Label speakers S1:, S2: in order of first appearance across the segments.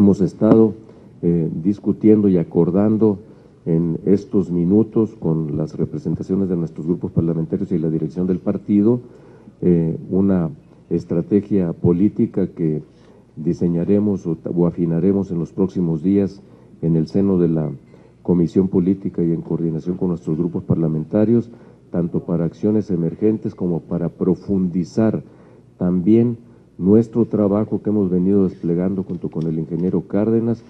S1: hemos estado discutiendo y acordando en estos minutos con las representaciones de nuestros grupos parlamentarios y la dirección del partido una estrategia política que diseñaremos o afinaremos en los próximos días en el seno de la Comisión Política y en coordinación con nuestros grupos parlamentarios, tanto para acciones emergentes como para profundizar también nuestro trabajo que hemos venido desplegando junto con el ingeniero Cárdenas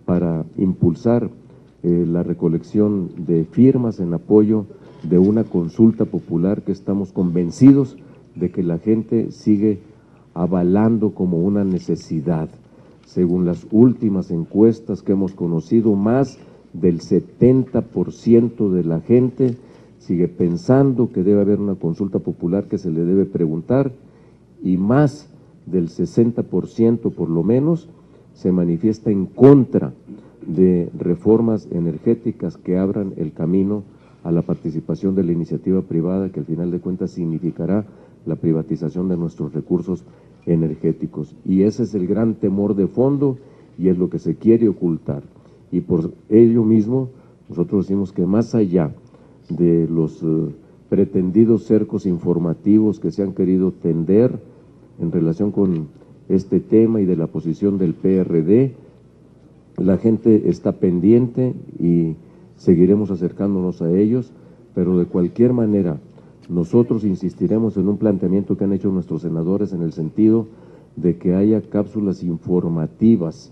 S1: para impulsar la recolección de firmas en apoyo de una consulta popular que estamos convencidos de que la gente sigue avalando como una necesidad. Según las últimas encuestas que hemos conocido, más del 70% de la gente sigue pensando que debe haber una consulta popular que se le debe preguntar, y más del 60% por lo menos se manifiesta en contra de reformas energéticas que abran el camino a la participación de la iniciativa privada, que al final de cuentas significará la privatización de nuestros recursos energéticos. Y ese es el gran temor de fondo y es lo que se quiere ocultar. Y por ello mismo nosotros decimos que más allá de los pretendidos cercos informativos que se han querido tender en relación con este tema y de la posición del PRD, la gente está pendiente y seguiremos acercándonos a ellos, pero de cualquier manera nosotros insistiremos en un planteamiento que han hecho nuestros senadores en el sentido de que haya cápsulas informativas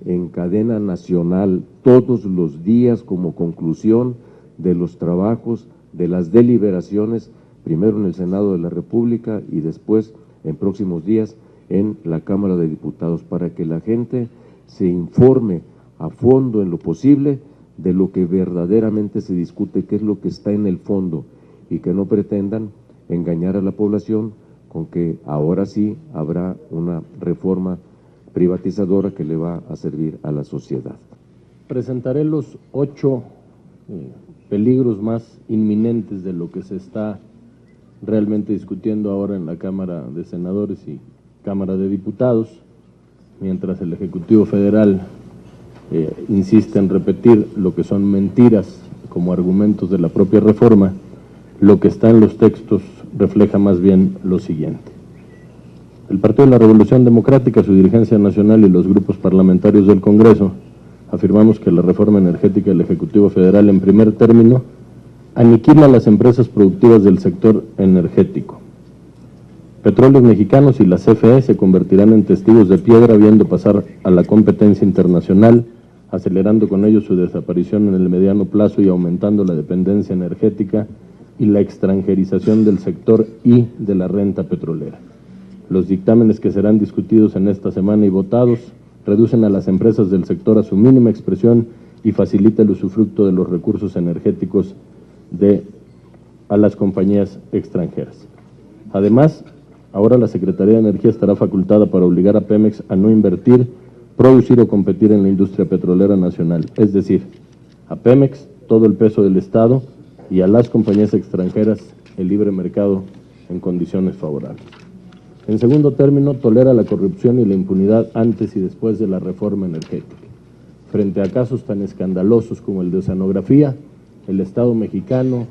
S1: en cadena nacional todos los días como conclusión de los trabajos, de las deliberaciones, primero en el Senado de la República y después en próximos días en la Cámara de Diputados, para que la gente se informe a fondo en lo posible de lo que verdaderamente se discute, qué es lo que está en el fondo, y que no pretendan engañar a la población con que ahora sí habrá una reforma privatizadora que le va a servir a la sociedad.
S2: Presentaré los 8 peligros más inminentes de lo que se está realmente discutiendo ahora en la Cámara de Senadores y Cámara de Diputados, mientras el Ejecutivo Federal insiste en repetir lo que son mentiras como argumentos de la propia reforma. Lo que está en los textos refleja más bien lo siguiente. El Partido de la Revolución Democrática, su dirigencia nacional y los grupos parlamentarios del Congreso afirmamos que la reforma energética del Ejecutivo Federal, en primer término, aniquila a las empresas productivas del sector energético. Petróleos Mexicanos y la CFE se convertirán en testigos de piedra viendo pasar a la competencia internacional, acelerando con ello su desaparición en el mediano plazo y aumentando la dependencia energética y la extranjerización del sector y de la renta petrolera. Los dictámenes que serán discutidos en esta semana y votados reducen a las empresas del sector a su mínima expresión y facilita el usufructo de los recursos energéticos a las compañías extranjeras. Además, ahora la Secretaría de Energía estará facultada para obligar a Pemex a no invertir, producir o competir en la industria petrolera nacional, es decir, a Pemex todo el peso del Estado y a las compañías extranjeras el libre mercado en condiciones favorables. En segundo término, tolera la corrupción y la impunidad antes y después de la reforma energética. Frente a casos tan escandalosos como el de Oceanografía, el Estado mexicano,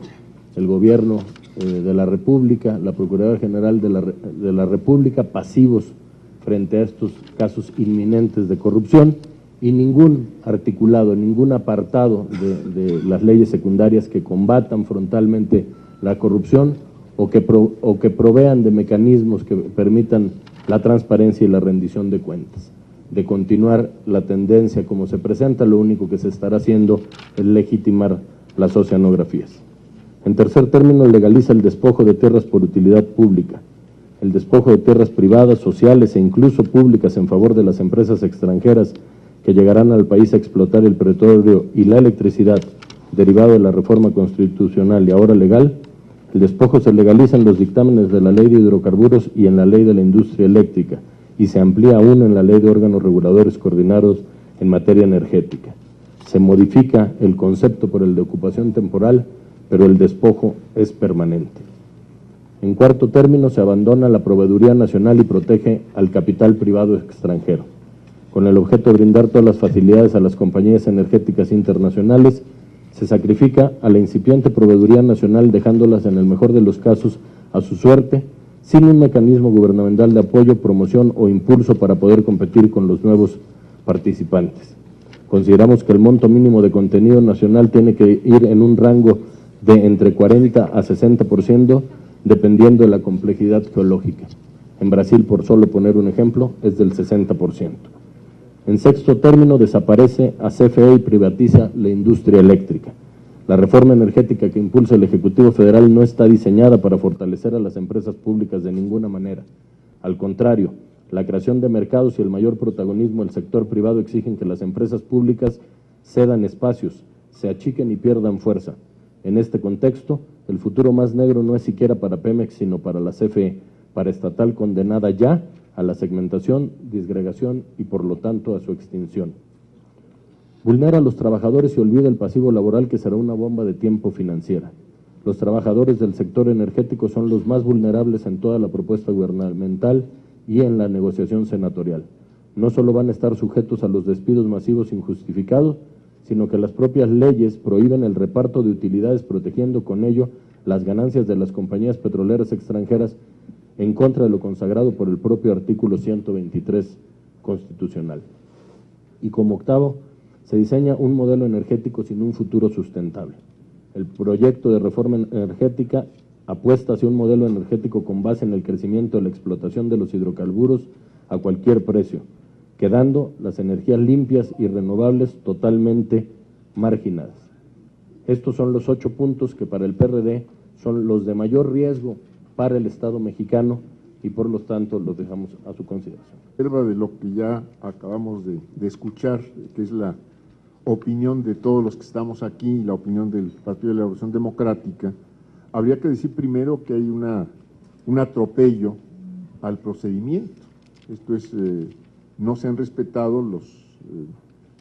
S2: el Gobierno de la República, la Procuraduría General de la República, pasivos frente a estos casos inminentes de corrupción, y ningún articulado, ningún apartado de las leyes secundarias que combatan frontalmente la corrupción o que provean de mecanismos que permitan la transparencia y la rendición de cuentas. De continuar la tendencia como se presenta, lo único que se estará haciendo es legitimar las oceanografías. En tercer término, legaliza el despojo de tierras por utilidad pública, el despojo de tierras privadas, sociales e incluso públicas en favor de las empresas extranjeras que llegarán al país a explotar el petróleo y la electricidad derivado de la reforma constitucional y ahora legal. El despojo se legaliza en los dictámenes de la Ley de Hidrocarburos y en la Ley de la Industria Eléctrica, y se amplía aún en la Ley de Órganos Reguladores Coordinados en materia energética. Se modifica el concepto por el de ocupación temporal, pero el despojo es permanente. En cuarto término, se abandona la proveeduría nacional y protege al capital privado extranjero. Con el objeto de brindar todas las facilidades a las compañías energéticas internacionales, se sacrifica a la incipiente proveeduría nacional, dejándolas en el mejor de los casos a su suerte, sin un mecanismo gubernamental de apoyo, promoción o impulso para poder competir con los nuevos participantes. Consideramos que el monto mínimo de contenido nacional tiene que ir en un rango de entre 40 a 60%, dependiendo de la complejidad geológica. En Brasil, por solo poner un ejemplo, es del 60%. En sexto término, desaparece a CFE y privatiza la industria eléctrica. La reforma energética que impulsa el Ejecutivo Federal no está diseñada para fortalecer a las empresas públicas de ninguna manera. Al contrario, la creación de mercados y el mayor protagonismo del sector privado exigen que las empresas públicas cedan espacios, se achiquen y pierdan fuerza. En este contexto, el futuro más negro no es siquiera para Pemex, sino para la CFE, paraestatal condenada ya a la segmentación, disgregación y por lo tanto a su extinción. Vulnera a los trabajadores y olvida el pasivo laboral, que será una bomba de tiempo financiera. Los trabajadores del sector energético son los más vulnerables en toda la propuesta gubernamental y en la negociación senatorial. No solo van a estar sujetos a los despidos masivos injustificados, sino que las propias leyes prohíben el reparto de utilidades, protegiendo con ello las ganancias de las compañías petroleras extranjeras, en contra de lo consagrado por el propio artículo 123 constitucional. Y como octavo, se diseña un modelo energético sin un futuro sustentable. El proyecto de reforma energética apuesta hacia un modelo energético con base en el crecimiento de la explotación de los hidrocarburos a cualquier precio, quedando las energías limpias y renovables totalmente marginadas. Estos son los 8 puntos que para el PRD son los de mayor riesgo para el Estado mexicano y por lo tanto los dejamos a su consideración.
S3: De lo que ya acabamos de escuchar, que es la opinión de todos los que estamos aquí y la opinión del Partido de la Revolución Democrática, habría que decir primero que hay un atropello al procedimiento. Esto es, no se han respetado los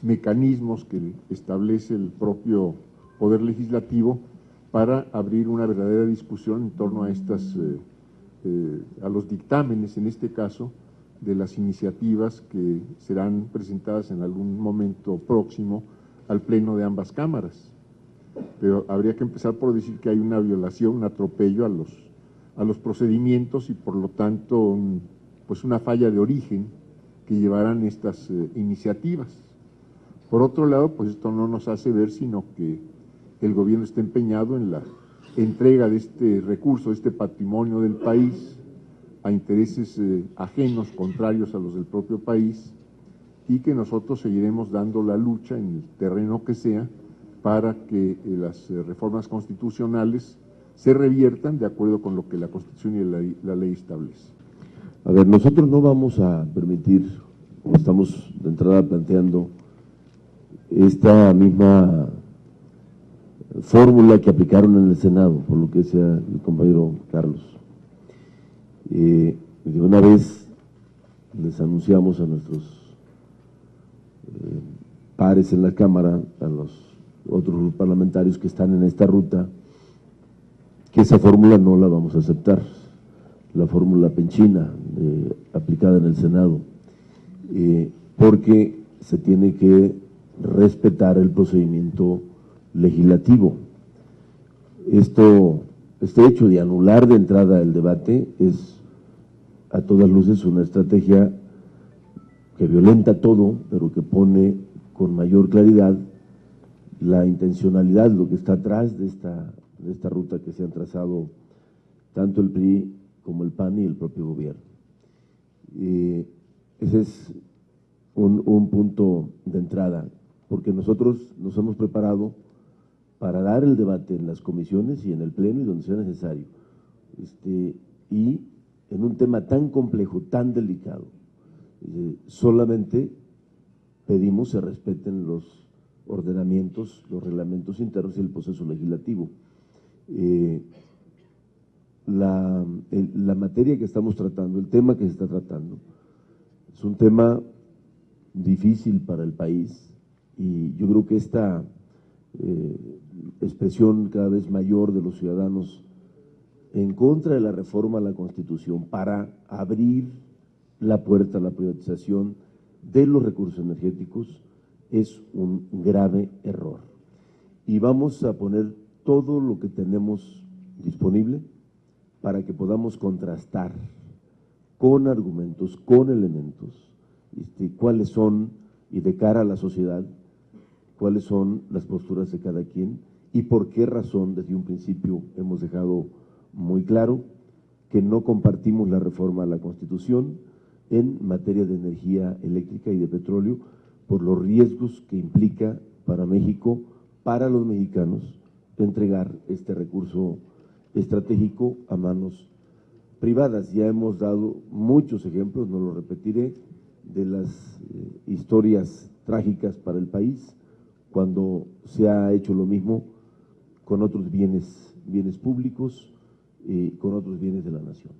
S3: mecanismos que establece el propio Poder Legislativo para abrir una verdadera discusión en torno a a los dictámenes, en este caso, de las iniciativas que serán presentadas en algún momento próximo al Pleno de ambas cámaras. Pero habría que empezar por decir que hay una violación, un atropello a los procedimientos y por lo tanto pues una falla de origen que llevarán estas iniciativas. Por otro lado, pues esto no nos hace ver sino que el gobierno está empeñado en la entrega de este recurso, de este patrimonio del país, a intereses ajenos, contrarios a los del propio país, y que nosotros seguiremos dando la lucha en el terreno que sea para que las reformas constitucionales se reviertan de acuerdo con lo que la Constitución y la ley establece.
S1: A ver, nosotros no vamos a permitir, como estamos de entrada planteando, esta misma fórmula que aplicaron en el Senado, por lo que sea el compañero Carlos. De una vez les anunciamos a nuestros pares en la Cámara, a los otros grupos parlamentarios que están en esta ruta, que esa fórmula no la vamos a aceptar, la fórmula penchina aplicada en el Senado, porque se tiene que respetar el procedimiento legislativo. Este hecho de anular de entrada el debate es a todas luces una estrategia que violenta todo, pero que pone con mayor claridad la intencionalidad, lo que está atrás de esta ruta que se han trazado tanto el PRI como el PAN y el propio gobierno. Ese es un punto de entrada, porque nosotros nos hemos preparado para dar el debate en las comisiones y en el Pleno y donde sea necesario, y en un tema tan complejo, tan delicado, solamente pedimos se respeten los ordenamientos, los reglamentos internos y el proceso legislativo. La materia que estamos tratando, el tema que se está tratando, es un tema difícil para el país y yo creo que esta expresión cada vez mayor de los ciudadanos en contra de la reforma a la Constitución para abrir la puerta a la privatización
S4: de los recursos energéticos es un grave error. Y vamos a poner todo lo que tenemos disponible para que podamos contrastar con argumentos, con elementos, cuáles son, y de cara a la sociedad, cuáles son las posturas de cada quien y por qué razón desde un principio hemos dejado muy claro que no compartimos la reforma a la Constitución en materia de energía eléctrica y de petróleo por los riesgos que implica para México, para los mexicanos, entregar este recurso estratégico a manos privadas. Ya hemos dado muchos ejemplos, no lo repetiré, de las historias trágicas para el país cuando se ha hecho lo mismo con otros bienes públicos y con otros bienes de la nación.